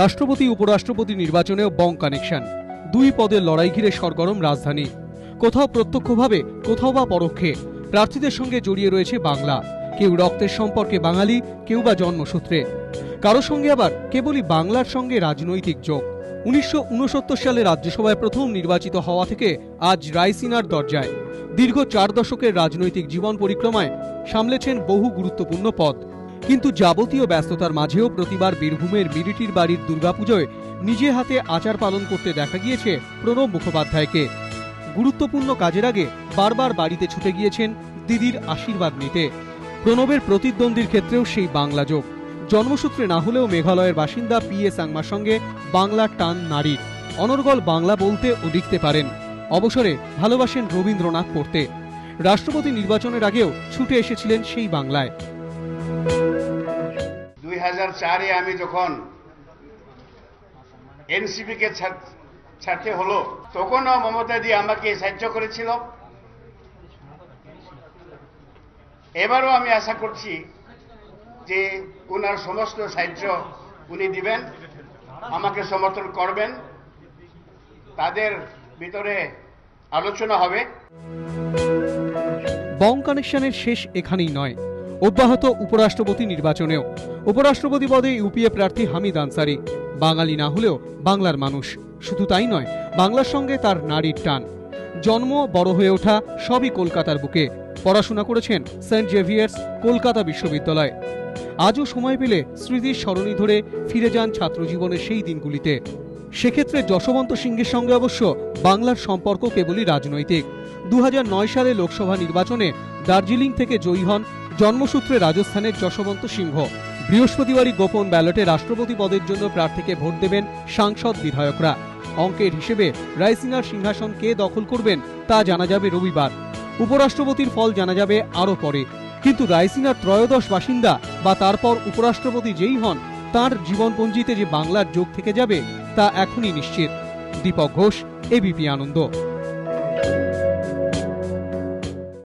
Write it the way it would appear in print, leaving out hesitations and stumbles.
রাষ্ট্রপতি উপরাষ্ট্রপতি নির্বাচনেও বং কানেকশন, দুই পদের লড়াই ঘিরে সরগরম রাজধানী। কোথাও প্রত্যক্ষভাবে, কোথাও বা পরোক্ষে প্রার্থীদের সঙ্গে জড়িয়ে রয়েছে বাংলা। কেউ রক্তের সম্পর্কে বাঙালি, কেউ বা জন্মসূত্রে, কারো সঙ্গে আবার কেবলই বাংলার সঙ্গে রাজনৈতিক যোগ। 1969 সালে রাজ্যসভায় প্রথম নির্বাচিত হওয়া থেকে আজ রাইসিনার দরজায়। দীর্ঘ 4 দশকের রাজনৈতিক জীবন পরিক্রমায় সামলেছেন বহু গুরুত্বপূর্ণ পদ। কিন্তু যাবতীয় ব্যস্ততার মাঝেও প্রতিবার বীরভূমের মিরিটির বাড়ির দুর্গাপুজোয় নিজে হাতে আচার পালন করতে দেখা গিয়েছে প্রণব মুখোপাধ্যায়কে। গুরুত্বপূর্ণ কাজের আগে বারবার বাড়িতে ছুটে গিয়েছেন দিদির আশীর্বাদ নিতে। প্রণবের প্রতিদ্বন্দ্বীর ক্ষেত্রেও সেই বাংলা যোগ। জন্মসূত্রে না হলেও মেঘালয়ের বাসিন্দা পিএ সাংমার সঙ্গে বাংলার টান নারীর। অনর্গল বাংলা বলতে ও লিখতে পারেন। অবসরে ভালোবাসেন রবীন্দ্রনাথ পড়তে। রাষ্ট্রপতি নির্বাচনের আগেও ছুটে এসেছিলেন সেই বাংলায়। 2004-এ আমি যখন এনসিপি কে ছাড়তে হলো, তখনও মমতা দি আমাকে সাহায্য করেছিল। এবারও আমি আশা করছি যে ওনার সমস্ত সাহায্য উনি দিবেন, আমাকে সমর্থন করবেন, তাদের ভিতরে আলোচনা হবে। বং কানেকশনের শেষ এখানেই নয়, অব্যাহত উপরাষ্ট্রপতি নির্বাচনেও। উপরাষ্ট্রপতি পদে ইউপিএ প্রার্থী হামিদ আনসারি, বাঙালি না হলেও বাংলার মানুষ। শুধু তাই নয়, বাংলার সঙ্গে তার নারীর টান। জন্ম, বড় হয়ে ওঠা সবই কলকাতার বুকে। পড়াশোনা করেছেন সেন্ট জেভিয়ার্স কলকাতা বিশ্ববিদ্যালয়। আজও সময় পেলে স্মৃতির সরণি ধরে ফিরে যান ছাত্রজীবনের সেই দিনগুলিতে। সেক্ষেত্রে যশবন্ত সিংহের সঙ্গে অবশ্য বাংলার সম্পর্ক কেবলই রাজনৈতিক। 2009 সালে লোকসভা নির্বাচনে দার্জিলিং থেকে জয়ী হন জন্মসূত্রে রাজস্থানের যশবন্ত সিংহ। বৃহস্পতিবারই গোপন ব্যালটে রাষ্ট্রপতি পদের জন্য প্রার্থীকে ভোট দেবেন সাংসদ বিধায়করা। অঙ্কের হিসেবে রাইসিনার সিংহাসন কে দখল করবেন তা জানা যাবে রবিবার। উপরাষ্ট্রপতির ফল জানা যাবে আরও পরে। কিন্তু রাইসিনার ত্রয়োদশ বাসিন্দা বা তারপর উপরাষ্ট্রপতি যেই হন, তাঁর জীবনপঞ্জিতে যে বাংলার যোগ থেকে যাবে তা এখনই নিশ্চিত। দীপক ঘোষ, এবিপি আনন্দ।